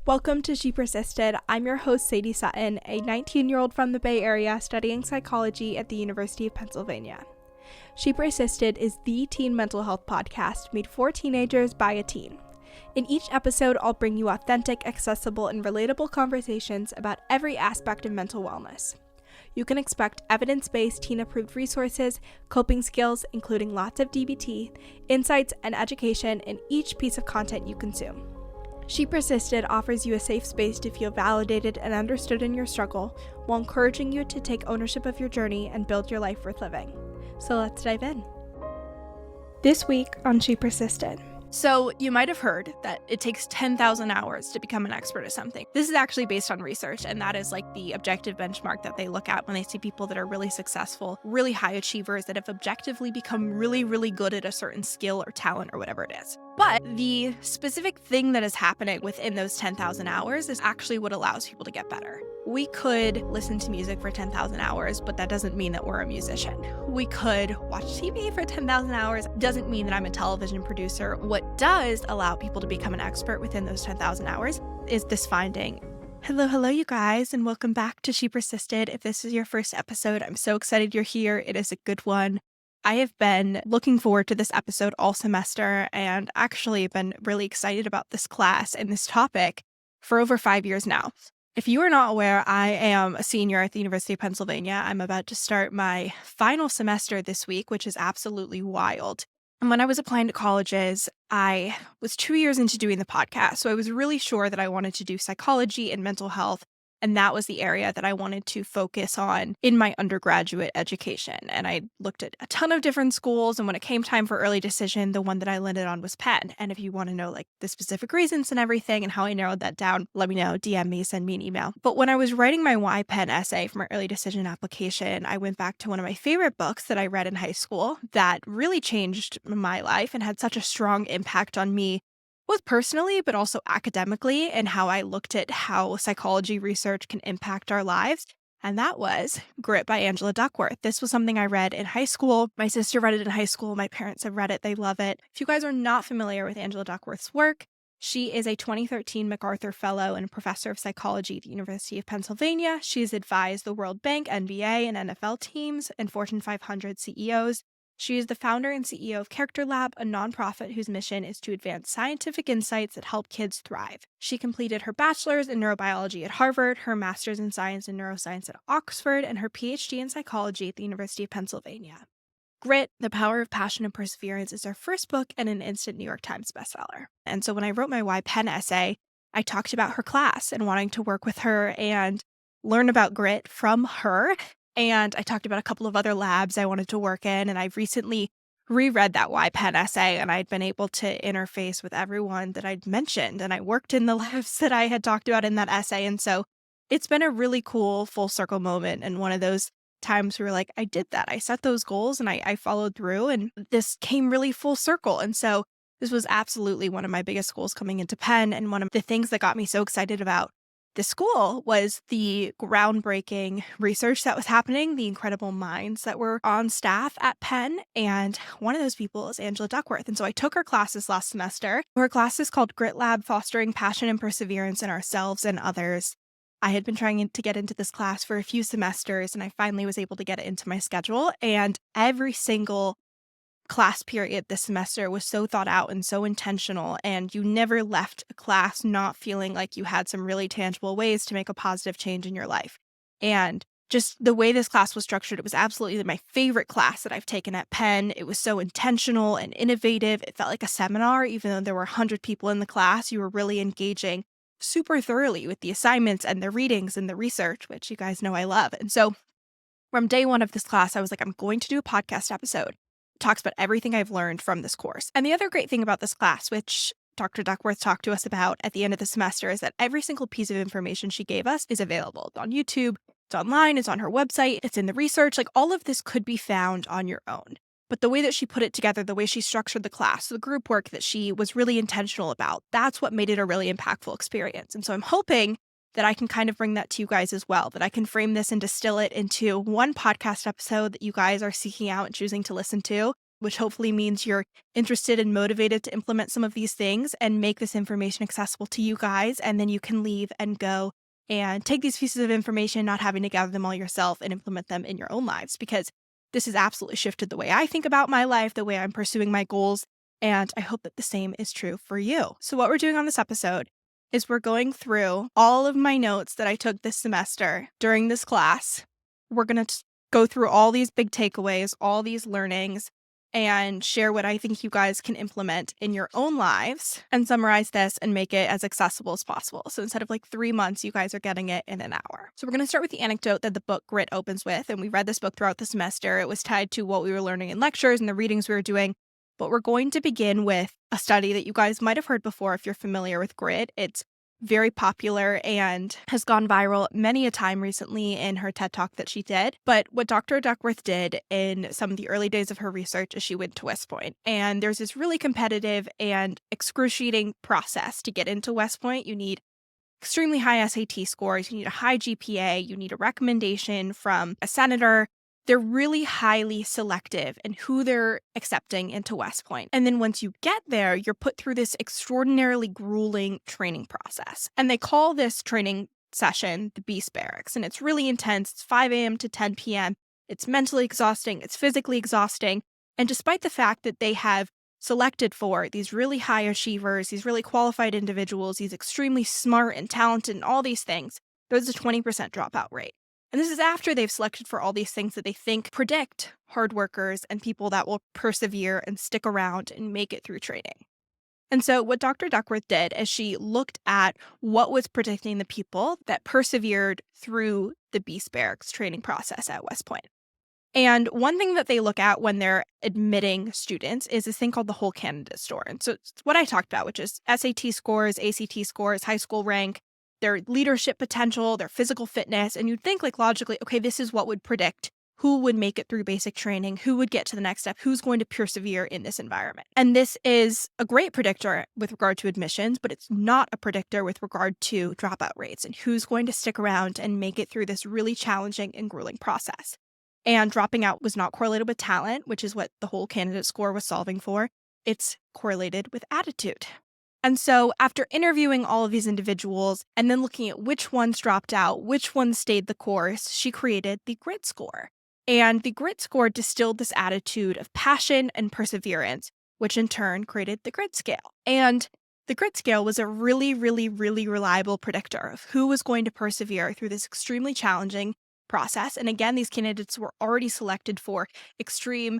Welcome to She Persisted. I'm your host, Sadie Sutton, a 19-year-old from the Bay Area studying psychology at the University of Pennsylvania. She Persisted is the teen mental health podcast made for teenagers by a teen. In each episode, I'll bring you authentic, accessible, and relatable conversations about every aspect of mental wellness. You can expect evidence-based teen-approved resources, coping skills, including lots of DBT, insights, and education in each piece of content you consume. She Persisted offers you a safe space to feel validated and understood in your struggle, while encouraging you to take ownership of your journey and build your life worth living. So let's dive in. This week on She Persisted. So you might have heard that it takes 10,000 hours to become an expert at something. This is actually based on research, and that is like the objective benchmark that they look at when they see people that are really successful, really high achievers that have objectively become really, really good at a certain skill or talent or whatever it is. But the specific thing that is happening within those 10,000 hours is actually what allows people to get better. We could listen to music for 10,000 hours, but that doesn't mean that we're a musician. We could watch TV for 10,000 hours, doesn't mean that I'm a television producer. What does allow people to become an expert within those 10,000 hours is this finding. Hello, you guys, and welcome back to She Persisted. If this is your first episode, I'm so excited you're here. It is a good one. I have been looking forward to this episode all semester and actually been really excited about this class and this topic for over 5 years now. If you are not aware, I am a senior at the University of Pennsylvania. I'm about to start my final semester this week, which is absolutely wild. And when I was applying to colleges, I was 2 years into doing the podcast, so I was really sure that I wanted to do psychology and mental health. And that was the area that I wanted to focus on in my undergraduate education. And I looked at a ton of different schools. And when it came time for early decision, the one that I landed on was Penn. And if you want to know like the specific reasons and everything and how I narrowed that down, let me know, DM me, send me an email. But when I was writing my why Penn essay for my early decision application, I went back to one of my favorite books that I read in high school that really changed my life and had such a strong impact on me, both personally, but also academically, and how I looked at how psychology research can impact our lives. And that was Grit by Angela Duckworth. This was something I read in high school. My sister read it in high school. My parents have read it. They love it. If you guys are not familiar with Angela Duckworth's work, she is a 2013 MacArthur Fellow and professor of psychology at the University of Pennsylvania. She has advised the World Bank, NBA, and NFL teams and Fortune 500 CEOs. She is the founder and CEO of Character Lab, a nonprofit whose mission is to advance scientific insights that help kids thrive. She completed her bachelor's in neurobiology at Harvard, her master's in science and neuroscience at Oxford, and her PhD in psychology at the University of Pennsylvania. Grit, The Power of Passion and Perseverance is her first book and an instant New York Times bestseller. And so when I wrote my Why Penn essay, I talked about her class and wanting to work with her and learn about grit from her. And I talked about a couple of other labs I wanted to work in, and I've recently reread that Why Penn essay, and I'd been able to interface with everyone that I'd mentioned, and I worked in the labs that I had talked about in that essay, and so it's been a really cool full circle moment, and one of those times where like, I did that. I set those goals, and I followed through, and this came really full circle, and so this was absolutely one of my biggest goals coming into Penn, and one of the things that got me so excited about the school was the groundbreaking research that was happening, the incredible minds that were on staff at Penn, and one of those people is Angela Duckworth. And so I took her classes last semester. Her class is called Grit Lab, Fostering Passion and Perseverance in Ourselves and Others. I had been trying to get into this class for a few semesters, and I finally was able to get it into my schedule, and every single class period this semester was so thought out and so intentional, and you never left a class not feeling like you had some really tangible ways to make a positive change in your life. And just the way this class was structured, it was absolutely my favorite class that I've taken at Penn. It was so intentional and innovative. It felt like a seminar, even though there were 100 people in the class. You were really engaging super thoroughly with the assignments and the readings and the research, which you guys know I love. And so from day one of this class, I was like, I'm going to do a podcast episode. Talks about everything I've learned from this course. And the other great thing about this class, which Dr. Duckworth talked to us about at the end of the semester, is that every single piece of information she gave us is available. It's on YouTube, it's online, it's on her website, it's in the research. Like all of this could be found on your own. But the way that she put it together, the way she structured the class, the group work that she was really intentional about, that's what made it a really impactful experience. And so I'm hoping that I can kind of bring that to you guys as well, that I can frame this and distill it into one podcast episode that you guys are seeking out and choosing to listen to, which hopefully means you're interested and motivated to implement some of these things and make this information accessible to you guys. And then you can leave and go and take these pieces of information, not having to gather them all yourself and implement them in your own lives, because this has absolutely shifted the way I think about my life, the way I'm pursuing my goals. And I hope that the same is true for you. So what we're doing on this episode is we're going through all of my notes that I took this semester during this class. We're going to go through all these big takeaways, all these learnings, and share what I think you guys can implement in your own lives and summarize this and make it as accessible as possible. So instead of like 3 months, you guys are getting it in an hour. So we're going to start with the anecdote that the book Grit opens with. And we read this book throughout the semester. It was tied to what we were learning in lectures and the readings we were doing. But we're going to begin with a study that you guys might have heard before if you're familiar with Grit. It's very popular and has gone viral many a time recently in her TED Talk that she did. But what Dr. Duckworth did in some of the early days of her research is she went to West Point. And there's this really competitive and excruciating process to get into West Point. You need extremely high SAT scores, you need a high GPA, you need a recommendation from a senator. They're really highly selective in who they're accepting into West Point. And then once you get there, you're put through this extraordinarily grueling training process. And they call this training session the Beast Barracks. And it's really intense. It's 5 a.m. to 10 p.m. It's mentally exhausting. It's physically exhausting. And despite the fact that they have selected for these really high achievers, these really qualified individuals, these extremely smart and talented and all these things, there's a 20% dropout rate. And this is after they've selected for all these things that they think predict hard workers and people that will persevere and stick around and make it through training. And so what Dr. Duckworth did is she looked at what was predicting the people that persevered through the Beast Barracks training process at West Point. And one thing that they look at when they're admitting students is this thing called the whole candidate score. And so it's what I talked about, which is SAT scores, ACT scores, high school rank, their leadership potential, their physical fitness. And you'd think like logically, okay, this is what would predict who would make it through basic training, who would get to the next step, who's going to persevere in this environment. And this is a great predictor with regard to admissions, but it's not a predictor with regard to dropout rates and who's going to stick around and make it through this really challenging and grueling process. And dropping out was not correlated with talent, which is what the whole candidate score was solving for. It's correlated with attitude. And so after interviewing all of these individuals and then looking at which ones dropped out, which ones stayed the course, she created the grit score. And the grit score distilled this attitude of passion and perseverance, which in turn created the grit scale. And the grit scale was a really, really, really reliable predictor of who was going to persevere through this extremely challenging process. And again, these candidates were already selected for extreme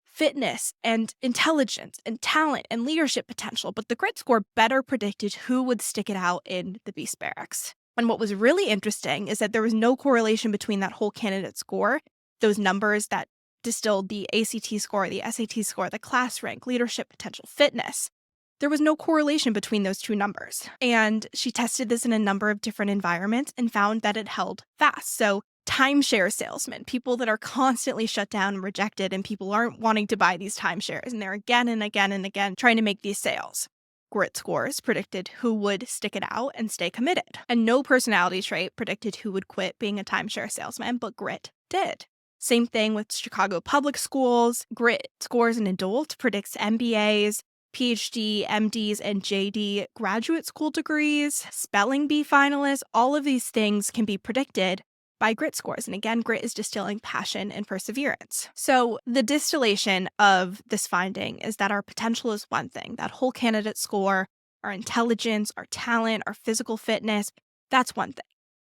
fitness and intelligence and talent and leadership potential, but the grit score better predicted who would stick it out in the Beast Barracks. And what was really interesting is that there was no correlation between that whole candidate score, those numbers that distilled the ACT score, the SAT score, the class rank, leadership potential, fitness. There was no correlation between those two numbers. And she tested this in a number of different environments and found that it held fast. So timeshare salesmen, people that are constantly shut down and rejected, and people aren't wanting to buy these timeshares, and they're again and again and again trying to make these sales. Grit scores predicted who would stick it out and stay committed. And no personality trait predicted who would quit being a timeshare salesman, but grit did. Same thing with Chicago public schools. Grit scores in adults predicts MBAs, PhD, MDs, and JD graduate school degrees, spelling bee finalists. All of these things can be predicted by grit scores. And again, grit is distilling passion and perseverance. So the distillation of this finding is that our potential is one thing, that whole candidate score, our intelligence, our talent, our physical fitness, that's one thing.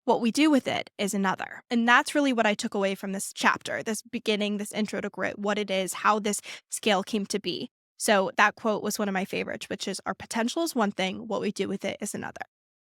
What we do with it is another. And that's really what I took away from this chapter, this beginning, this intro to grit, what it is, how this scale came to be. So that quote was one of my favorites, which is our potential is one thing, what we do with it is another.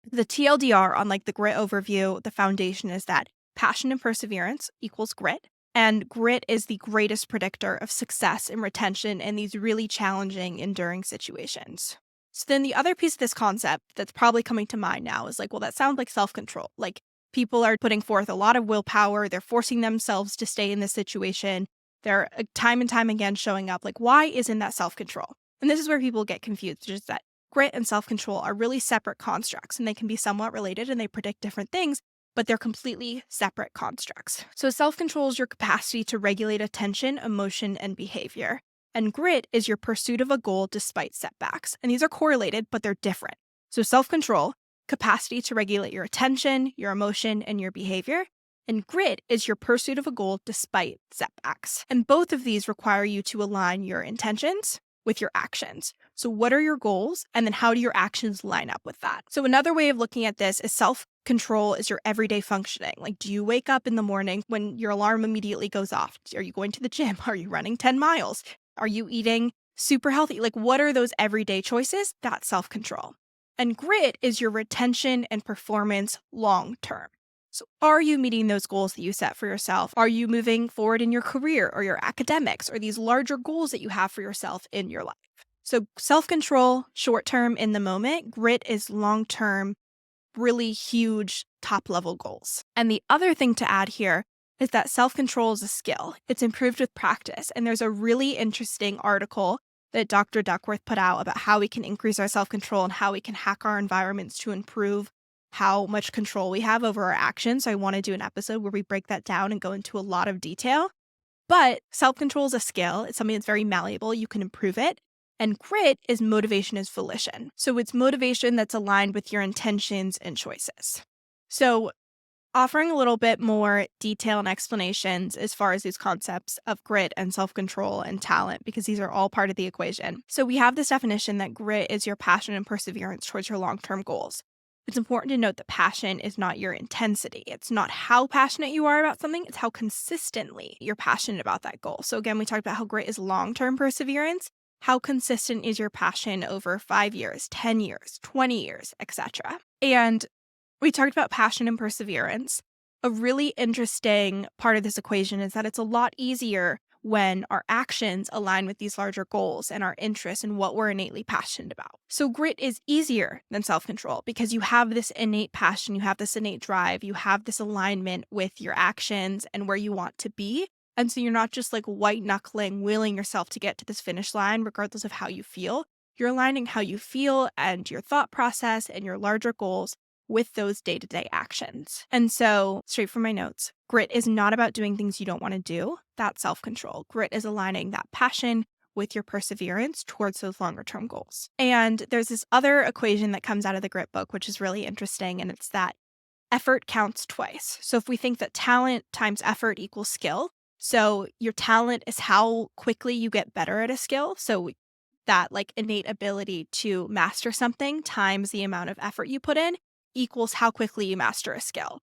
The TLDR on like the grit overview, the foundation is that passion and perseverance equals grit. And grit is the greatest predictor of success and retention in these really challenging, enduring situations. So then the other piece of this concept that's probably coming to mind now is like, well, that sounds like self-control. Like people are putting forth a lot of willpower. They're forcing themselves to stay in this situation. They're time and time again showing up. Like, why isn't that self-control? And this is where people get confused, which is that grit and self-control are really separate constructs, and they can be somewhat related and they predict different things, but they're completely separate constructs. So self-control is your capacity to regulate attention, emotion, and behavior. And grit is your pursuit of a goal despite setbacks. And these are correlated, but they're different. So self-control, capacity to regulate your attention, your emotion, and your behavior. And grit is your pursuit of a goal despite setbacks. And both of these require you to align your intentions with your actions. So what are your goals? And then how do your actions line up with that? So another way of looking at this is self-control is your everyday functioning. Like, do you wake up in the morning when your alarm immediately goes off? Are you going to the gym? Are you running 10 miles? Are you eating super healthy? Like, what are those everyday choices? That's self-control. And grit is your retention and performance long-term. So are you meeting those goals that you set for yourself? Are you moving forward in your career or your academics or these larger goals that you have for yourself in your life? So self-control, short-term in the moment, grit is long-term, really huge top-level goals. And the other thing to add here is that self-control is a skill. It's improved with practice. And there's a really interesting article that Dr. Duckworth put out about how we can increase our self-control and how we can hack our environments to improve how much control we have over our actions. So I want to do an episode where we break that down and go into a lot of detail. But self-control is a skill. It's something that's very malleable. You can improve it. And grit is motivation as volition. So it's motivation that's aligned with your intentions and choices. So offering a little bit more detail and explanations as far as these concepts of grit and self-control and talent, because these are all part of the equation. So we have this definition that grit is your passion and perseverance towards your long-term goals. It's important to note that passion is not your intensity. It's not how passionate you are about something, it's how consistently you're passionate about that goal. So again, we talked about how grit is long-term perseverance. How consistent is your passion over 5 years, 10 years, 20 years, etc. And we talked about passion and perseverance. A really interesting part of this equation is that it's a lot easier when our actions align with these larger goals and our interests and what we're innately passionate about. So grit is easier than self-control because you have this innate passion, you have this innate drive, you have this alignment with your actions and where you want to be. And so you're not just like white knuckling, willing yourself to get to this finish line regardless of how you feel. You're aligning how you feel and your thought process and your larger goals with those day-to-day actions. And so, straight from my notes, grit is not about doing things you don't want to do. That's self-control. Grit is aligning that passion with your perseverance towards those longer-term goals. And there's this other equation that comes out of the grit book, which is really interesting, and it's that effort counts twice. So if we think that talent times effort equals skill, so your talent is how quickly you get better at a skill. So that like innate ability to master something times the amount of effort you put in equals how quickly you master a skill.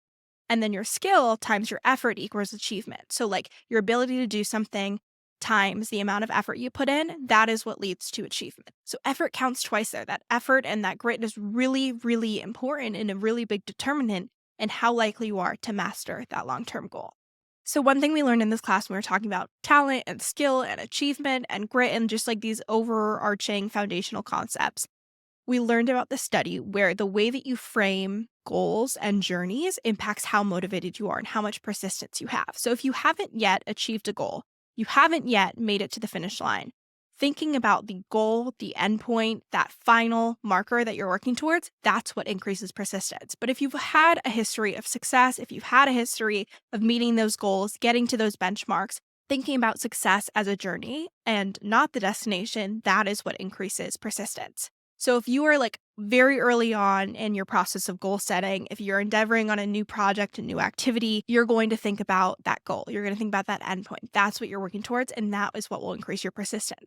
And then your skill times your effort equals achievement. So like your ability to do something times the amount of effort you put in, that is what leads to achievement. So effort counts twice there. That effort and that grit is really, really important and a really big determinant in how likely you are to master that long-term goal. So one thing we learned in this class when we were talking about talent and skill and achievement and grit and just like these overarching foundational concepts, we learned about the study where the way that you frame goals and journeys impacts how motivated you are and how much persistence you have. So if you haven't yet achieved a goal, you haven't yet made it to the finish line, thinking about the goal, the endpoint, that final marker that you're working towards, that's what increases persistence. But if you've had a history of success, if you've had a history of meeting those goals, getting to those benchmarks, thinking about success as a journey and not the destination, that is what increases persistence. So if you are like very early on in your process of goal setting, if you're endeavoring on a new project, a new activity, you're going to think about that goal. You're going to think about that endpoint. That's what you're working towards, and that is what will increase your persistence.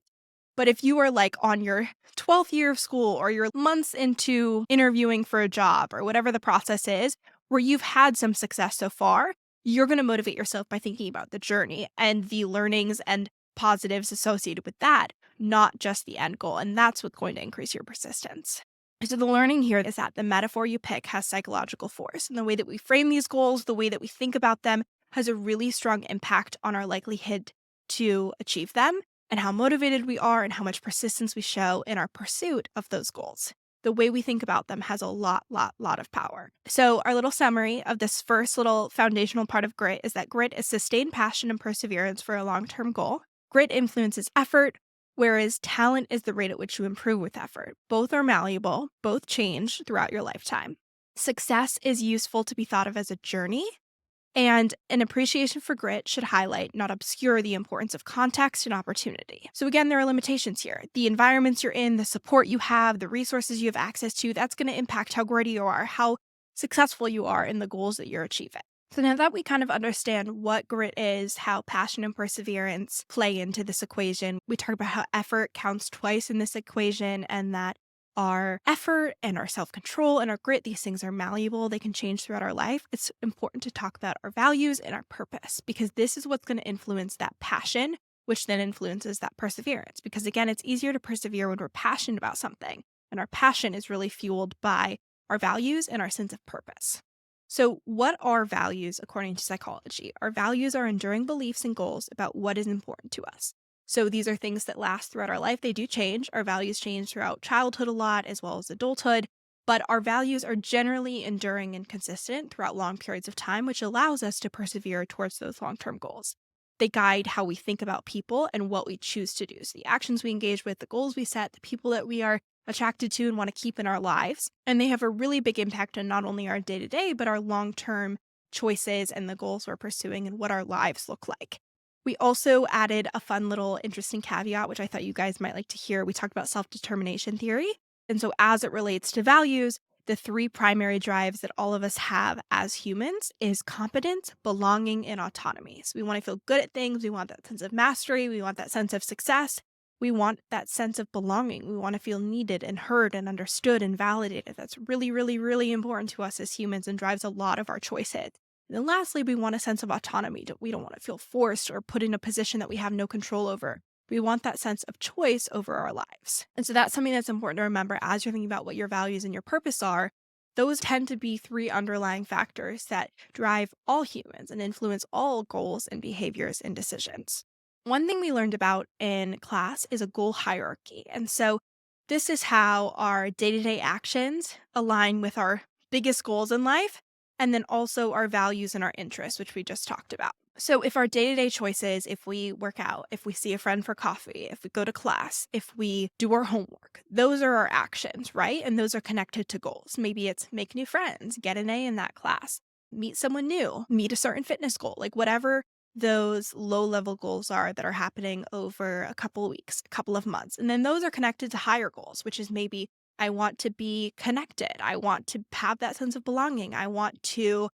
But if you are like on your 12th year of school or you're months into interviewing for a job or whatever the process is, where you've had some success so far, you're going to motivate yourself by thinking about the journey and the learnings and positives associated with that, not just the end goal. And that's what's going to increase your persistence. So the learning here is that the metaphor you pick has psychological force. And the way that we frame these goals, the way that we think about them, has a really strong impact on our likelihood to achieve them and how motivated we are and how much persistence we show in our pursuit of those goals. The way we think about them has a lot of power. So our little summary of this first little foundational part of grit is that grit is sustained passion and perseverance for a long-term goal. Grit influences effort, whereas talent is the rate at which you improve with effort. Both are malleable, both change throughout your lifetime. Success is useful to be thought of as a journey, And an appreciation for grit should highlight, not obscure, the importance of context and opportunity. So again, there are limitations here. The environments you're in, the support you have, the resources you have access to, that's going to impact how gritty you are, how successful you are in the goals that you're achieving. So now that we kind of understand what grit is, how passion and perseverance play into this equation, we talk about how effort counts twice in this equation and that our effort and our self-control and our grit, these things are malleable. They can change throughout our life. It's important to talk about our values and our purpose because this is what's going to influence that passion, which then influences that perseverance. Because again, it's easier to persevere when we're passionate about something. And our passion is really fueled by our values and our sense of purpose. So what are values according to psychology? Our values are enduring beliefs and goals about what is important to us. So these are things that last throughout our life. They do change. Our values change throughout childhood a lot as well as adulthood, but our values are generally enduring and consistent throughout long periods of time, which allows us to persevere towards those long-term goals. They guide how we think about people and what we choose to do. So the actions we engage with, the goals we set, the people that we are attracted to and want to keep in our lives. And they have a really big impact on not only our day-to-day, but our long-term choices and the goals we're pursuing and what our lives look like. We also added a fun little interesting caveat, which I thought you guys might like to hear. We talked about self-determination theory. And so as it relates to values, the three primary drives that all of us have as humans is competence, belonging, and autonomy. So we want to feel good at things. We want that sense of mastery. We want that sense of success. We want that sense of belonging. We want to feel needed and heard and understood and validated. That's really, really, really important to us as humans and drives a lot of our choices. And then lastly, we want a sense of autonomy. We don't want to feel forced or put in a position that we have no control over. We want that sense of choice over our lives. And so that's something that's important to remember as you're thinking about what your values and your purpose are. Those tend to be three underlying factors that drive all humans and influence all goals and behaviors and decisions. One thing we learned about in class is a goal hierarchy. And so this is how our day-to-day actions align with our biggest goals in life, and then also our values and our interests, which we just talked about. So if our day-to-day choices, if we work out, if we see a friend for coffee, if we go to class, if we do our homework, those are our actions, right? And those are connected to goals. Maybe it's make new friends, get an A in that class, meet someone new, meet a certain fitness goal, like whatever those low-level goals are that are happening over a couple of weeks, a couple of months. And then those are connected to higher goals, which is maybe I want to be connected. I want to have that sense of belonging. I want to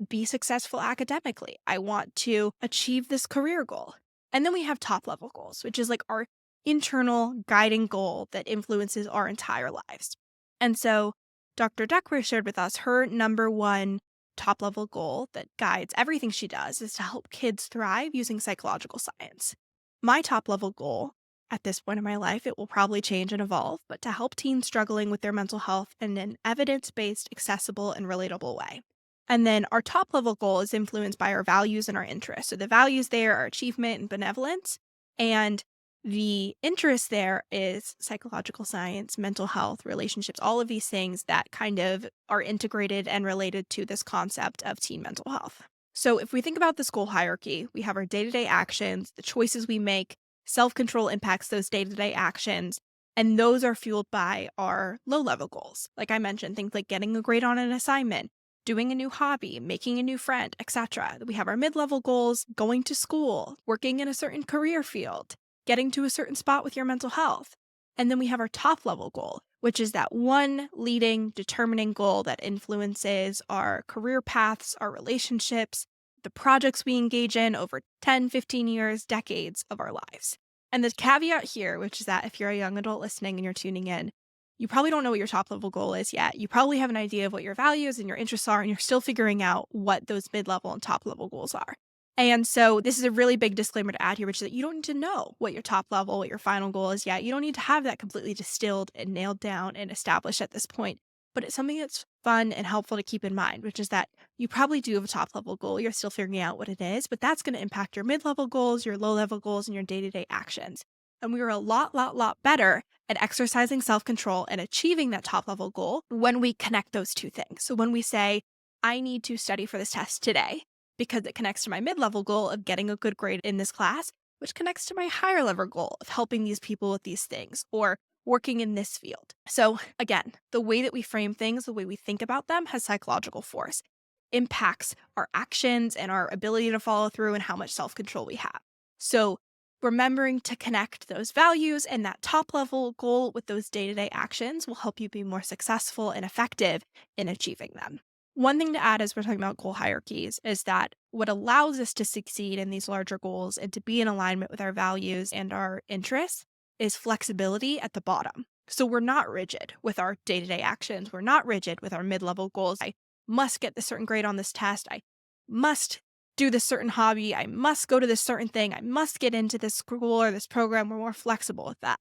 be successful academically. I want to achieve this career goal. And then we have top level goals, which is like our internal guiding goal that influences our entire lives. And so Dr. Duckworth shared with us her number one top level goal that guides everything she does is to help kids thrive using psychological science. My top level goal at this point in my life, it will probably change and evolve, but to help teens struggling with their mental health in an evidence-based, accessible, and relatable way. And then our top level goal is influenced by our values and our interests. So the values there are achievement and benevolence, and the interest there is psychological science, mental health, relationships, all of these things that kind of are integrated and related to this concept of teen mental health. So if we think about this goal hierarchy, we have our day-to-day actions, the choices we make, self-control impacts those day-to-day actions, and those are fueled by our low-level goals. Like I mentioned, things like getting a grade on an assignment, doing a new hobby, making a new friend, etc. We have our mid-level goals, going to school, working in a certain career field, getting to a certain spot with your mental health. And then we have our top-level goal, which is that one leading, determining goal that influences our career paths, our relationships, the projects we engage in over 10, 15 years, decades of our lives. And the caveat here, which is that if you're a young adult listening and you're tuning in, you probably don't know what your top level goal is yet. You probably have an idea of what your values and your interests are, and you're still figuring out what those mid-level and top level goals are. And so this is a really big disclaimer to add here, which is that you don't need to know what your top level, what your final goal is yet. You don't need to have that completely distilled and nailed down and established at this point. But it's something that's fun and helpful to keep in mind, which is that you probably do have a top level goal. You're still figuring out what it is, but that's going to impact your mid-level goals, your low-level goals, and your day-to-day actions. And we are a lot better at exercising self-control and achieving that top-level goal when we connect those two things. So when we say, I need to study for this test today because it connects to my mid-level goal of getting a good grade in this class, which connects to my higher level goal of helping these people with these things or working in this field. So again, the way that we frame things, the way we think about them has psychological force. impacts our actions and our ability to follow through and how much self-control we have. So remembering to connect those values and that top level goal with those day-to-day actions will help you be more successful and effective in achieving them. One thing to add as we're talking about goal hierarchies is that what allows us to succeed in these larger goals and to be in alignment with our values and our interests is flexibility at the bottom. So we're not rigid with our day-to-day actions. We're not rigid with our mid-level goals. I must get this certain grade on this test. I must do this certain hobby. I must go to this certain thing. I must get into this school or this program. We're more flexible with that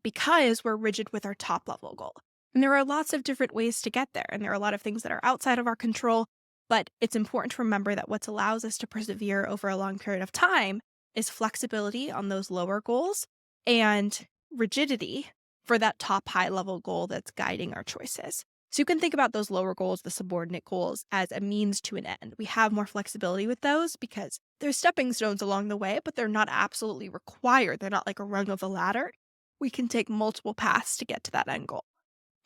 because we're rigid with our top level goal. And there are lots of different ways to get there. And there are a lot of things that are outside of our control. But it's important to remember that what allows us to persevere over a long period of time is flexibility on those lower goals and rigidity for that top high level goal that's guiding our choices. So you can think about those lower goals, the subordinate goals, as a means to an end. We have more flexibility with those because they're stepping stones along the way, but they're not absolutely required. They're not like a rung of the ladder. We can take multiple paths to get to that end goal.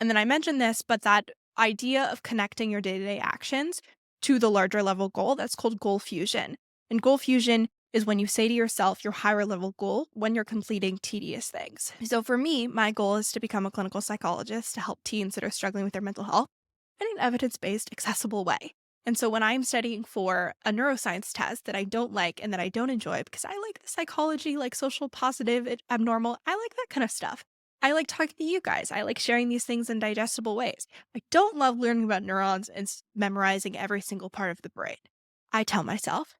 And then I mentioned this, but that idea of connecting your day-to-day actions to the larger level goal, that's called goal fusion. And goal fusion is when you say to yourself your higher level goal when you're completing tedious things. So for me, my goal is to become a clinical psychologist to help teens that are struggling with their mental health in an evidence-based, accessible way. And so when I'm studying for a neuroscience test that I don't like and that I don't enjoy because I like the psychology, like social positive, abnormal, I like that kind of stuff. I like talking to you guys. I like sharing these things in digestible ways. I don't love learning about neurons and memorizing every single part of the brain. I tell myself,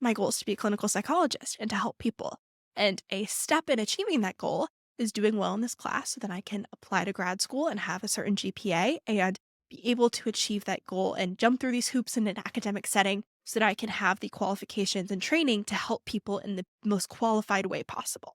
my goal is to be a clinical psychologist and to help people. And a step in achieving that goal is doing well in this class so that I can apply to grad school and have a certain GPA and be able to achieve that goal and jump through these hoops in an academic setting so that I can have the qualifications and training to help people in the most qualified way possible.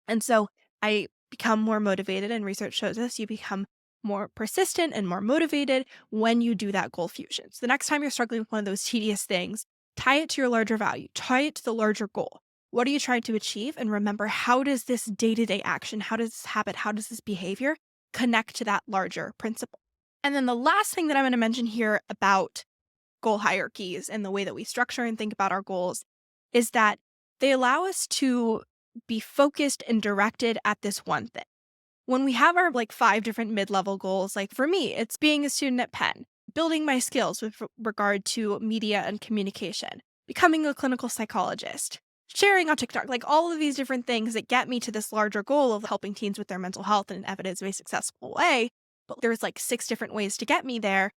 And so I become more motivated, and research shows us you become more persistent and more motivated when you do that goal fusion. So the next time you're struggling with one of those tedious things, tie it to your larger value, tie it to the larger goal. What are you trying to achieve? And remember, how does this day-to-day action, how does this habit, how does this behavior connect to that larger principle? And then the last thing that I'm going to mention here about goal hierarchies and the way that we structure and think about our goals is that they allow us to be focused and directed at this one thing. When we have our 5 different mid-level goals, like for me, it's being a student at Penn, building my skills with regard to media and communication, becoming a clinical psychologist, sharing on TikTok, all of these different things that get me to this larger goal of helping teens with their mental health in an evidence-based, accessible way. But there's 6 different ways to get me there.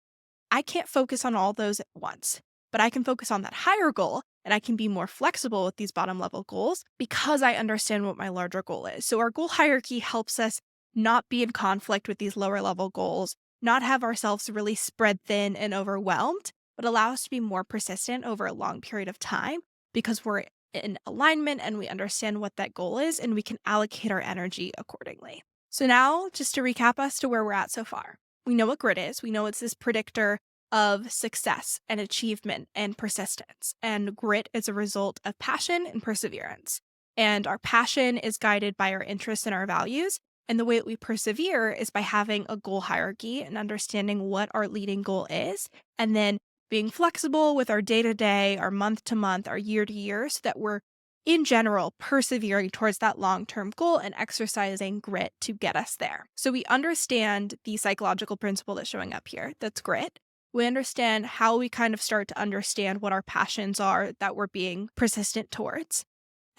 I can't focus on all those at once, but I can focus on that higher goal and I can be more flexible with these bottom level goals because I understand what my larger goal is. So our goal hierarchy helps us not be in conflict with these lower level goals, not have ourselves really spread thin and overwhelmed, but allow us to be more persistent over a long period of time because we're in alignment and we understand what that goal is and we can allocate our energy accordingly. So now, just to recap us to where we're at so far. We know what grit is. We know it's this predictor of success and achievement and persistence. And grit is a result of passion and perseverance. And our passion is guided by our interests and our values. And the way that we persevere is by having a goal hierarchy and understanding what our leading goal is, and then being flexible with our day-to-day, our month-to-month, our year-to-year, so that we're, in general, persevering towards that long-term goal and exercising grit to get us there. So we understand the psychological principle that's showing up here, that's grit. We understand how we kind of start to understand what our passions are that we're being persistent towards.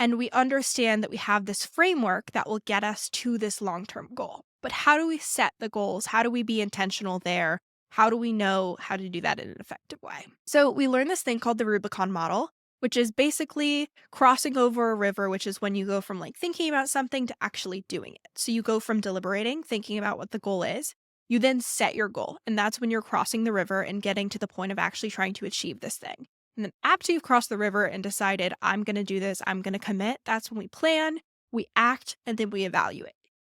And we understand that we have this framework that will get us to this long-term goal. But how do we set the goals? How do we be intentional there? How do we know how to do that in an effective way? So we learned this thing called the Rubicon model, which is basically crossing over a river, which is when you go from thinking about something to actually doing it. So you go from deliberating, thinking about what the goal is. You then set your goal, and that's when you're crossing the river and getting to the point of actually trying to achieve this thing. And then after you've crossed the river and decided, I'm going to do this, I'm going to commit, that's when we plan, we act, and then we evaluate.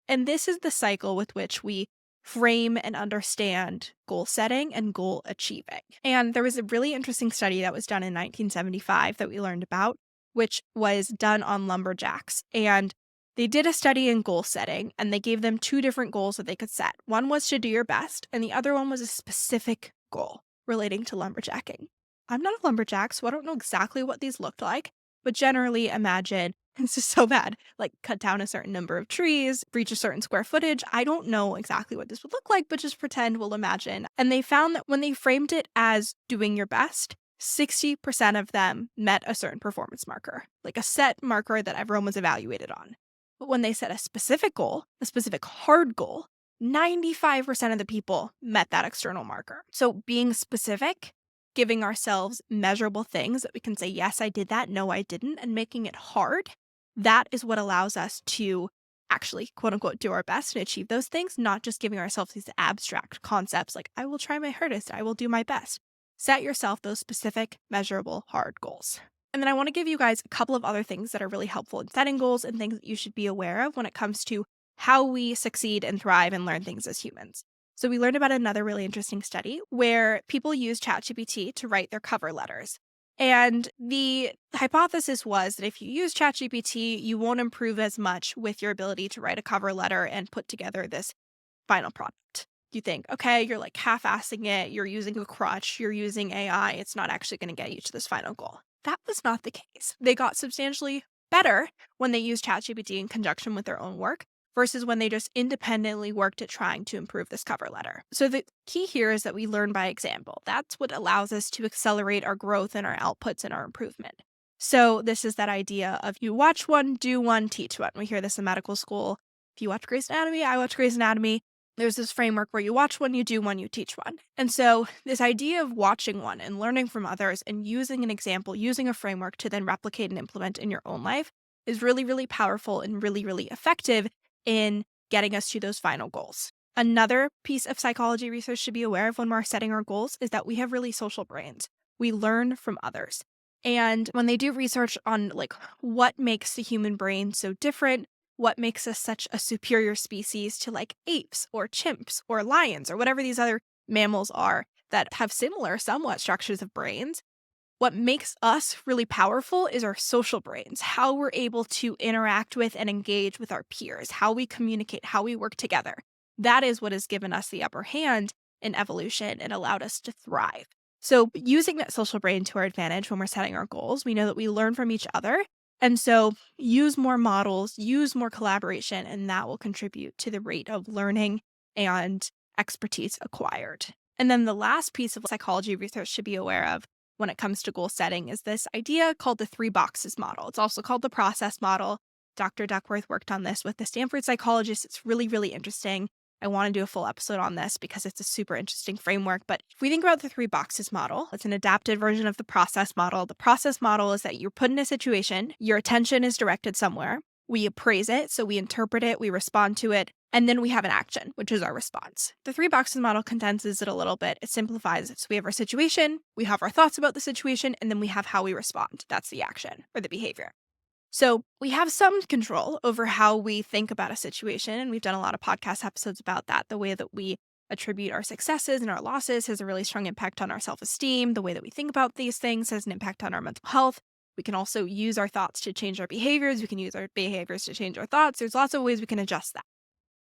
And this is the cycle with which we frame and understand goal setting and goal achieving. And there was a really interesting study that was done in 1975 that we learned about, which was done on lumberjacks. And they did a study in goal setting, and they gave them 2 different goals that they could set. One was to do your best, and the other one was a specific goal relating to lumberjacking. I'm not a lumberjack, so I don't know exactly what these looked like, but generally imagine this is so bad. Like cut down a certain number of trees, reach a certain square footage. I don't know exactly what this would look like, but just pretend we'll imagine. And they found that when they framed it as doing your best, 60% of them met a certain performance marker, like a set marker that everyone was evaluated on. But when they set a specific goal, a specific hard goal, 95% of the people met that external marker. So being specific, giving ourselves measurable things that we can say, yes, I did that, no, I didn't, and making it hard, that is what allows us to actually, quote unquote, do our best and achieve those things, not just giving ourselves these abstract concepts like, I will try my hardest, I will do my best. Set yourself those specific, measurable, hard goals. And then I want to give you guys a couple of other things that are really helpful in setting goals and things that you should be aware of when it comes to how we succeed and thrive and learn things as humans. So we learned about another really interesting study where people use ChatGPT to write their cover letters. And the hypothesis was that if you use ChatGPT, you won't improve as much with your ability to write a cover letter and put together this final product. You think, okay, you're like half-assing it, you're using a crutch, you're using AI, it's not actually going to get you to this final goal. That was not the case. They got substantially better when they used ChatGPT in conjunction with their own work versus when they just independently worked at trying to improve this cover letter. So the key here is that we learn by example. That's what allows us to accelerate our growth and our outputs and our improvement. So this is that idea of you watch one, do one, teach one. We hear this in medical school. If you watch Grey's Anatomy, I watch Grey's Anatomy. There's this framework where you watch one, you do one, you teach one. And so this idea of watching one and learning from others and using an example, using a framework to then replicate and implement in your own life is really, really powerful and really, really effective in getting us to those final goals. Another piece of psychology research to be aware of when we're setting our goals is that we have really social brains. We learn from others. And when they do research on like what makes the human brain so different, what makes us such a superior species to like apes or chimps or lions or whatever these other mammals are that have similar somewhat structures of brains, what makes us really powerful is our social brains, how we're able to interact with and engage with our peers, how we communicate, how we work together. That is what has given us the upper hand in evolution and allowed us to thrive. So using that social brain to our advantage when we're setting our goals, we know that we learn from each other. And so use more models, use more collaboration, and that will contribute to the rate of learning and expertise acquired. And then the last piece of psychology research to be aware of when it comes to goal setting is this idea called the 3 boxes model. It's also called the process model. Dr. Duckworth worked on this with the Stanford psychologist. It's really, really interesting. I want to do a full episode on this because it's a super interesting framework. But if we think about the 3 boxes model, it's an adapted version of the process model. The process model is that you're put in a situation, your attention is directed somewhere, we appraise it, so we interpret it, we respond to it, and then we have an action, which is our response. The 3 boxes model condenses it a little bit. It simplifies it. So we have our situation, we have our thoughts about the situation, and then we have how we respond. That's the action or the behavior. So we have some control over how we think about a situation, and we've done a lot of podcast episodes about that. The way that we attribute our successes and our losses has a really strong impact on our self-esteem. The way that we think about these things has an impact on our mental health. We can also use our thoughts to change our behaviors. We can use our behaviors to change our thoughts. There's lots of ways we can adjust that.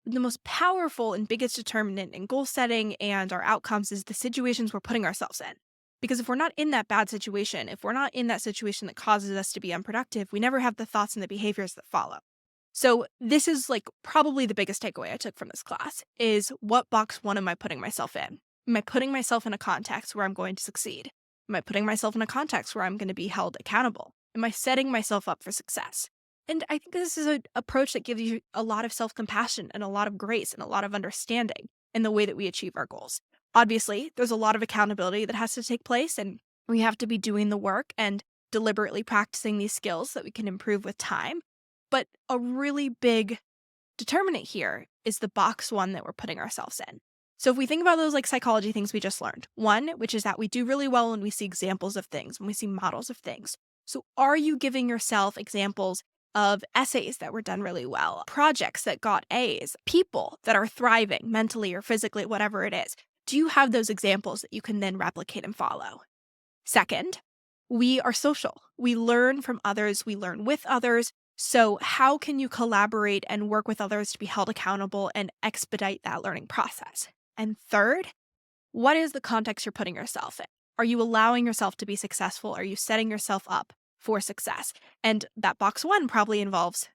The most powerful and biggest determinant in goal setting and our outcomes is the situations we're putting ourselves in. Because if we're not in that bad situation, if we're not in that situation that causes us to be unproductive, we never have the thoughts and the behaviors that follow. So this is like probably the biggest takeaway I took from this class is what box one am I putting myself in? Am I putting myself in a context where I'm going to succeed? Am I putting myself in a context where I'm going to be held accountable? Am I setting myself up for success? And I think this is an approach that gives you a lot of self-compassion and a lot of grace and a lot of understanding in the way that we achieve our goals. Obviously, there's a lot of accountability that has to take place, and we have to be doing the work and deliberately practicing these skills that we can improve with time. But a really big determinant here is the box one that we're putting ourselves in. So if we think about those like psychology things we just learned, one, which is that we do really well when we see examples of things, when we see models of things. So are you giving yourself examples of essays that were done really well, projects that got A's, people that are thriving mentally or physically, whatever it is? Do you have those examples that you can then replicate and follow? Second, we are social. We learn from others. We learn with others. So how can you collaborate and work with others to be held accountable and expedite that learning process? And third, what is the context you're putting yourself in? Are you allowing yourself to be successful? Are you setting yourself up for success? And that box 1 probably involves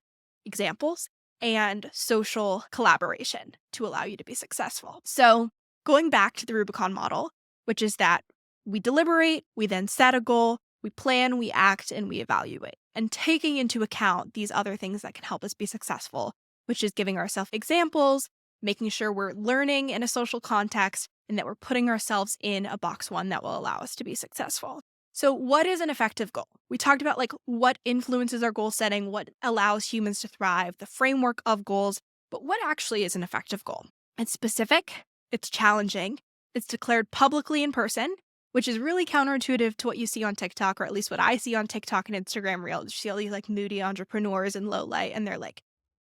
examples and social collaboration to allow you to be successful. So going back to the Rubicon model, which is that we deliberate, we then set a goal, we plan, we act, and we evaluate. And taking into account these other things that can help us be successful, which is giving ourselves examples, making sure we're learning in a social context, and that we're putting ourselves in a box 1 that will allow us to be successful. So what is an effective goal? We talked about what influences our goal setting, what allows humans to thrive, the framework of goals, but what actually is an effective goal? It's specific, it's challenging, it's declared publicly in person, which is really counterintuitive to what you see on TikTok, or at least what I see on TikTok and Instagram Reels. You see all these moody entrepreneurs and low light, and they're like,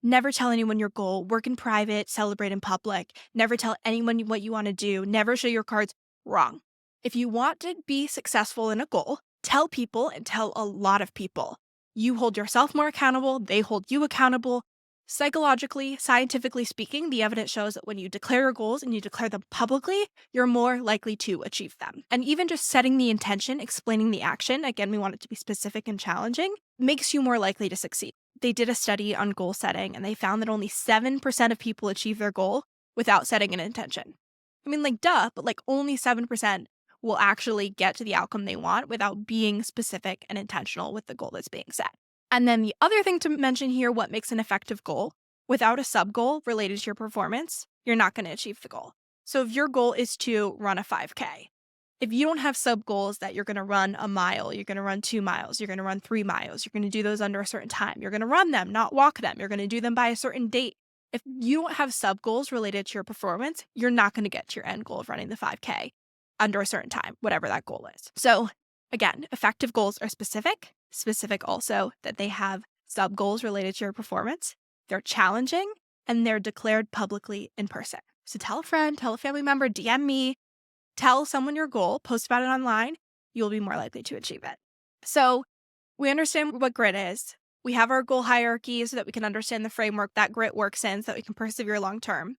never tell anyone your goal, work in private, celebrate in public, never tell anyone what you want to do, never show your cards. Wrong. If you want to be successful in a goal, tell people and tell a lot of people. You hold yourself more accountable, they hold you accountable. Psychologically, scientifically speaking, the evidence shows that when you declare your goals and you declare them publicly, you're more likely to achieve them. And even just setting the intention, explaining the action, again, we want it to be specific and challenging, makes you more likely to succeed. They did a study on goal setting, and they found that only 7% of people achieve their goal without setting an intention. I mean, duh, but only 7% will actually get to the outcome they want without being specific and intentional with the goal that's being set. And then the other thing to mention here, what makes an effective goal, without a sub-goal related to your performance, you're not going to achieve the goal. So if your goal is to run a 5K, if you don't have sub-goals that you're going to run a mile, you're going to run 2 miles, you're going to run 3 miles, you're going to do those under a certain time, you're going to run them, not walk them, you're going to do them by a certain date. If you don't have sub-goals related to your performance, you're not going to get to your end goal of running the 5K under a certain time, whatever that goal is. So again, effective goals are specific also that they have sub-goals related to your performance, they're challenging, and they're declared publicly in person. So tell a friend, tell a family member, DM me, tell someone your goal, post about it online, you'll be more likely to achieve it. So we understand what grit is. We have our goal hierarchies so that we can understand the framework that grit works in so that we can persevere long term.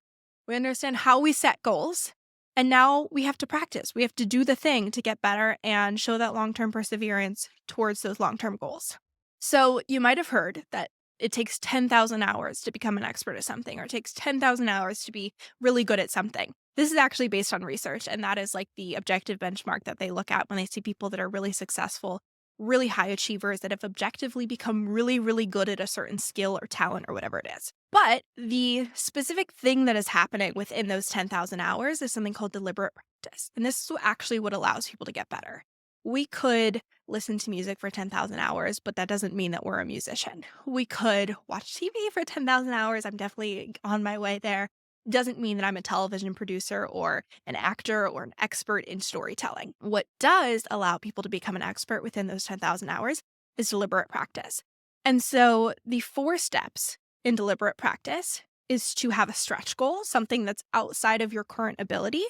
We understand how we set goals. And now we have to practice. We have to do the thing to get better and show that long-term perseverance towards those long-term goals. So you might have heard that it takes 10,000 hours to become an expert at something, or it takes 10,000 hours to be really good at something. This is actually based on research, and that is the objective benchmark that they look at when they see people that are really successful, really high achievers that have objectively become really, really good at a certain skill or talent or whatever it is. But the specific thing that is happening within those 10,000 hours is something called deliberate practice. And this is actually what allows people to get better. We could listen to music for 10,000 hours, but that doesn't mean that we're a musician. We could watch TV for 10,000 hours. I'm definitely on my way there. Doesn't mean that I'm a television producer or an actor or an expert in storytelling. What does allow people to become an expert within those 10,000 hours is deliberate practice. And so the 4 steps in deliberate practice is to have a stretch goal, something that's outside of your current ability,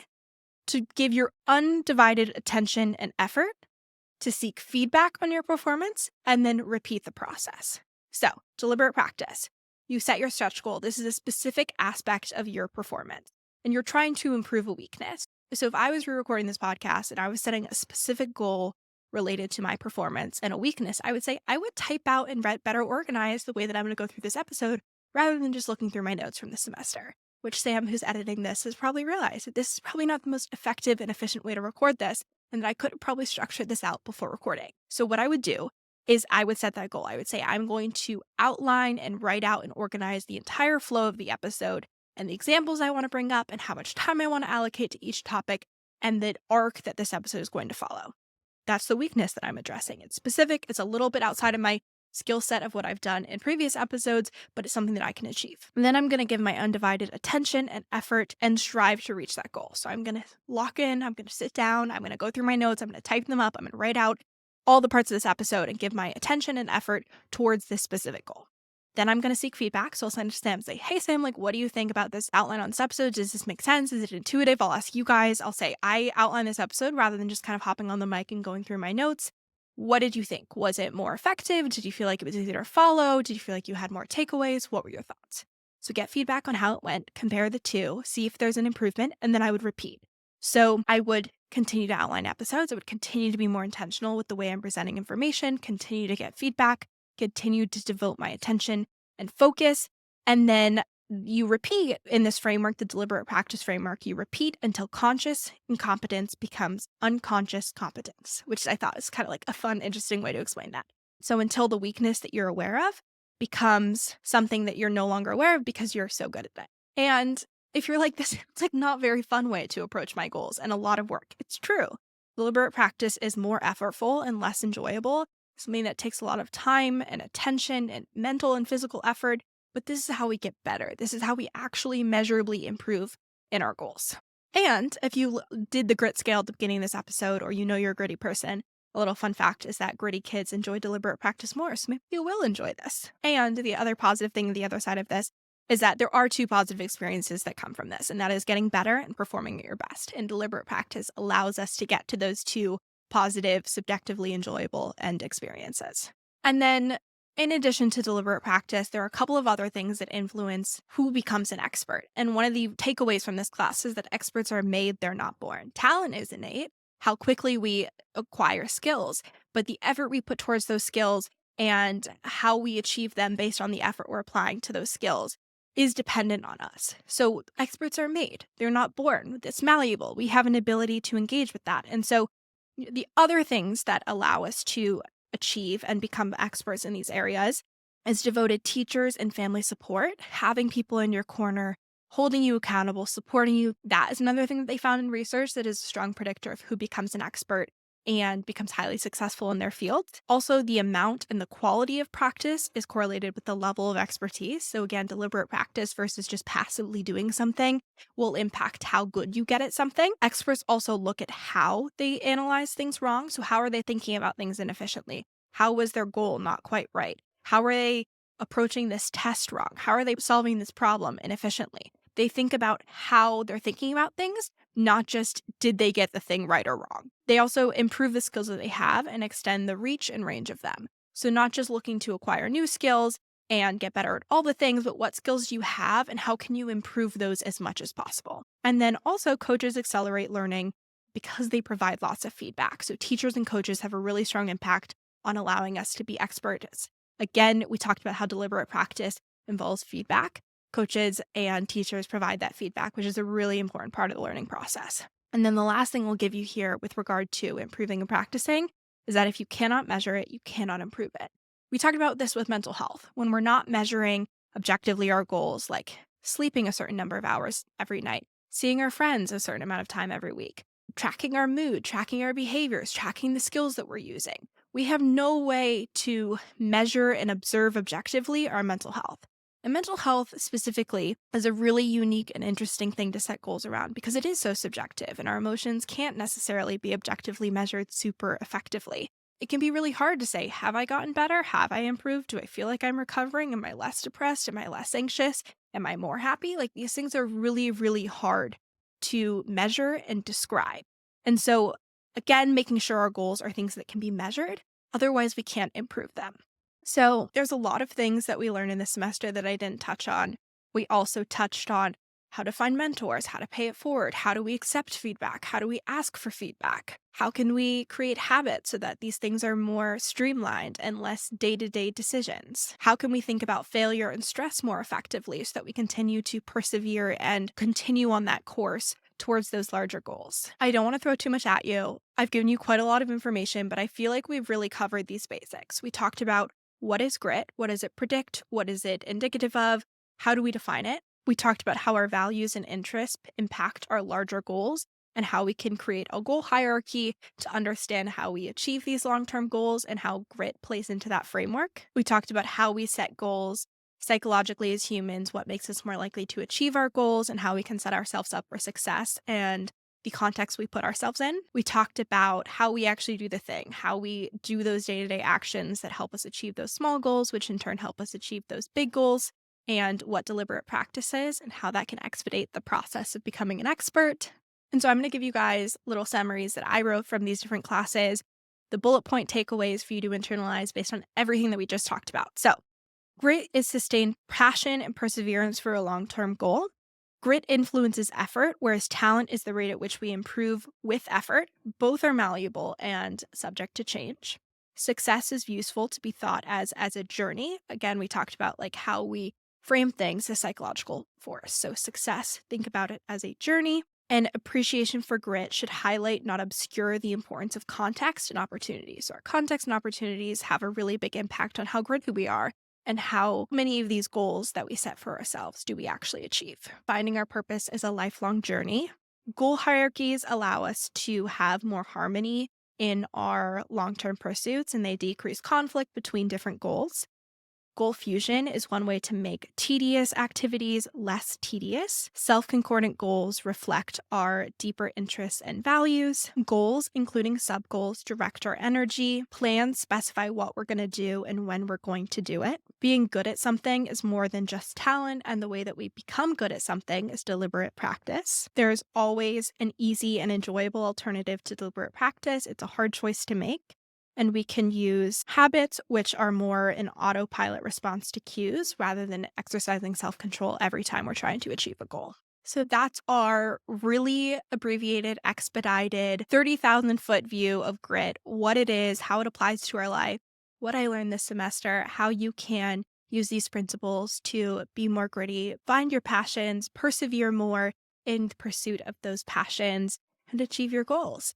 to give your undivided attention and effort, to seek feedback on your performance, and then repeat the process. So, deliberate practice. You set your stretch goal. This is a specific aspect of your performance, and you're trying to improve a weakness. So if I was re-recording this podcast and I was setting a specific goal related to my performance and a weakness, I would say I would type out and better organize the way that I'm going to go through this episode rather than just looking through my notes from the semester, which Sam, who's editing this, has probably realized that this is probably not the most effective and efficient way to record this, and that I could probably structure this out before recording. So what I would do is I would set that goal. I would say I'm going to outline and write out and organize the entire flow of the episode and the examples I want to bring up and how much time I want to allocate to each topic and the arc that this episode is going to follow. That's the weakness that I'm addressing. It's specific. It's a little bit outside of my skill set of what I've done in previous episodes, but it's something that I can achieve. And then I'm going to give my undivided attention and effort and strive to reach that goal. So I'm going to lock in, I'm going to sit down, I'm going to go through my notes, I'm going to type them up, I'm going to write out all the parts of this episode and give my attention and effort towards this specific goal. Then I'm going to seek feedback. So I'll send it to Sam and say, hey, Sam, what do you think about this outline on this episode? Does this make sense? Is it intuitive? I'll ask you guys. I'll say, I outlined this episode rather than just kind of hopping on the mic and going through my notes. What did you think? Was it more effective? Did you feel like it was easier to follow? Did you feel like you had more takeaways? What were your thoughts? So get feedback on how it went, compare the two, see if there's an improvement, and then I would repeat. So I would continue to outline episodes. I would continue to be more intentional with the way I'm presenting information, continue to get feedback, continue to devote my attention and focus. And then you repeat in this framework, the deliberate practice framework, you repeat until conscious incompetence becomes unconscious competence, which I thought was kind of like a fun, interesting way to explain that. So until the weakness that you're aware of becomes something that you're no longer aware of because you're so good at it. And if you're like, this, it's like not very fun way to approach my goals and a lot of work. It's true. Deliberate practice is more effortful and less enjoyable, something that takes a lot of time and attention and mental and physical effort. But this is how we get better. This is how we actually measurably improve in our goals. And if you did the grit scale at the beginning of this episode, or you know you're a gritty person, a little fun fact is that gritty kids enjoy deliberate practice more, so maybe you will enjoy this. And the other positive thing, the other side of this, is that there are two positive experiences that come from this, and that is getting better and performing at your best. And deliberate practice allows us to get to those two positive, subjectively enjoyable end experiences. And then in addition to deliberate practice, there are a couple of other things that influence who becomes an expert. And one of the takeaways from this class is that experts are made, they're not born. Talent is innate, how quickly we acquire skills, but the effort we put towards those skills and how we achieve them based on the effort we're applying to those skills is dependent on us. So experts are made, they're not born. It's malleable. We have an ability to engage with that. And so the other things that allow us to achieve and become experts in these areas is devoted teachers and family support, having people in your corner, holding you accountable, supporting you. That is another thing that they found in research that is a strong predictor of who becomes an expert and becomes highly successful in their field. Also, the amount and the quality of practice is correlated with the level of expertise. So again, deliberate practice versus just passively doing something will impact how good you get at something. Experts also look at how they analyze things wrong. So how are they thinking about things inefficiently? How was their goal not quite right? How are they approaching this test wrong? How are they solving this problem inefficiently? They think about how they're thinking about things, not just did they get the thing right or wrong. They also improve the skills that they have and extend the reach and range of them. So not just looking to acquire new skills and get better at all the things, but what skills do you have and how can you improve those as much as possible? And then also coaches accelerate learning because they provide lots of feedback. So teachers and coaches have a really strong impact on allowing us to be experts. Again, we talked about how deliberate practice involves feedback. Coaches and teachers provide that feedback, which is a really important part of the learning process. And then the last thing we'll give you here with regard to improving and practicing is that if you cannot measure it, you cannot improve it. We talked about this with mental health. When we're not measuring objectively our goals, like sleeping a certain number of hours every night, seeing our friends a certain amount of time every week, tracking our mood, tracking our behaviors, tracking the skills that we're using, we have no way to measure and observe objectively our mental health. And mental health specifically is a really unique and interesting thing to set goals around because it is so subjective and our emotions can't necessarily be objectively measured super effectively. It can be really hard to say, have I gotten better? Have I improved? Do I feel like I'm recovering? Am I less depressed? Am I less anxious? Am I more happy? Like these things are really, really hard to measure and describe. And so again, making sure our goals are things that can be measured. Otherwise, we can't improve them. So there's a lot of things that we learn in this semester that I didn't touch on. We also touched on how to find mentors, how to pay it forward, how do we accept feedback, how do we ask for feedback, how can we create habits so that these things are more streamlined and less day-to-day decisions, how can we think about failure and stress more effectively so that we continue to persevere and continue on that course towards those larger goals. I don't want to throw too much at you. I've given you quite a lot of information, but I feel like we've really covered these basics. We talked about what is grit? What does it predict? What is it indicative of? How do we define it? We talked about how our values and interests impact our larger goals and how we can create a goal hierarchy to understand how we achieve these long-term goals and how grit plays into that framework. We talked about how we set goals psychologically as humans, what makes us more likely to achieve our goals and how we can set ourselves up for success and the context we put ourselves in. We talked about how we actually do the thing, how we do those day-to-day actions that help us achieve those small goals, which in turn help us achieve those big goals, and what deliberate practice is and how that can expedite the process of becoming an expert. And so I'm going to give you guys little summaries that I wrote from these different classes, the bullet point takeaways for you to internalize based on everything that we just talked about. So grit is sustained passion and perseverance for a long-term goal. Grit influences effort, whereas talent is the rate at which we improve with effort. Both are malleable and subject to change. Success is useful to be thought as a journey. Again, we talked about like how we frame things as psychological force. So success, think about it as a journey. And appreciation for grit should highlight, not obscure, the importance of context and opportunities. So our context and opportunities have a really big impact on how gritty we are and how many of these goals that we set for ourselves do we actually achieve. Finding our purpose is a lifelong journey. Goal hierarchies allow us to have more harmony in our long-term pursuits, and they decrease conflict between different goals. Goal fusion is one way to make tedious activities less tedious. Self-concordant goals reflect our deeper interests and values. Goals, including sub-goals, direct our energy. Plans specify what we're going to do and when we're going to do it. Being good at something is more than just talent, and the way that we become good at something is deliberate practice. There's always an easy and enjoyable alternative to deliberate practice. It's a hard choice to make. And we can use habits, which are more an autopilot response to cues rather than exercising self-control every time we're trying to achieve a goal. So that's our really abbreviated, expedited, 30,000-foot view of grit, what it is, how it applies to our life, what I learned this semester, how you can use these principles to be more gritty, find your passions, persevere more in the pursuit of those passions, and achieve your goals.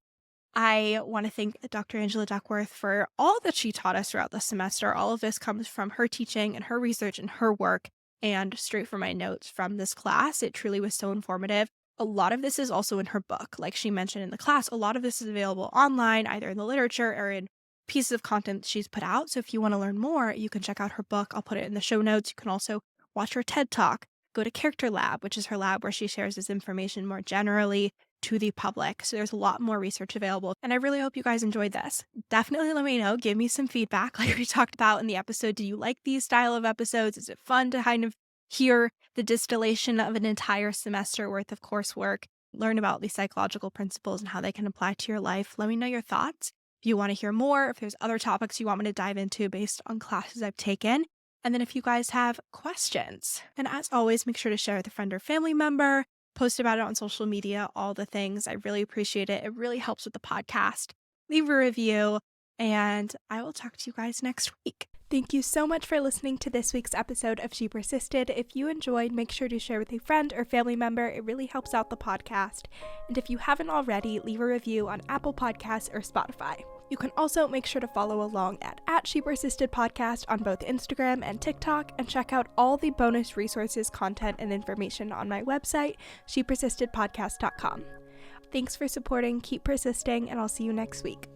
I want to thank Dr. Angela Duckworth for all that she taught us throughout the semester. All of this comes from her teaching and her research and her work, and straight from my notes from this class. It truly was so informative. A lot of this is also in her book. Like she mentioned in the class, a lot of this is available online, either in the literature or in pieces of content she's put out. So if you want to learn more, you can check out her book. I'll put it in the show notes. You can also watch her TED Talk. Go to Character Lab, which is her lab where she shares this information more generally to the public. So there's a lot more research available. And I really hope you guys enjoyed this. Definitely let me know. Give me some feedback like we talked about in the episode. Do you like these style of episodes? Is it fun to kind of hear the distillation of an entire semester worth of coursework? Learn about these psychological principles and how they can apply to your life. Let me know your thoughts. If you want to hear more, if there's other topics you want me to dive into based on classes I've taken. And then if you guys have questions. And as always, make sure to share with a friend or family member. Post about it on social media, all the things. I really appreciate it. It really helps with the podcast. Leave a review, and I will talk to you guys next week. Thank you so much for listening to this week's episode of She Persisted. If you enjoyed, make sure to share with a friend or family member. It really helps out the podcast. And if you haven't already, leave a review on Apple Podcasts or Spotify. You can also make sure to follow along at She Persisted Podcast on both Instagram and TikTok, and check out all the bonus resources, content, and information on my website, shepersistedpodcast.com. Thanks for supporting, keep persisting, and I'll see you next week.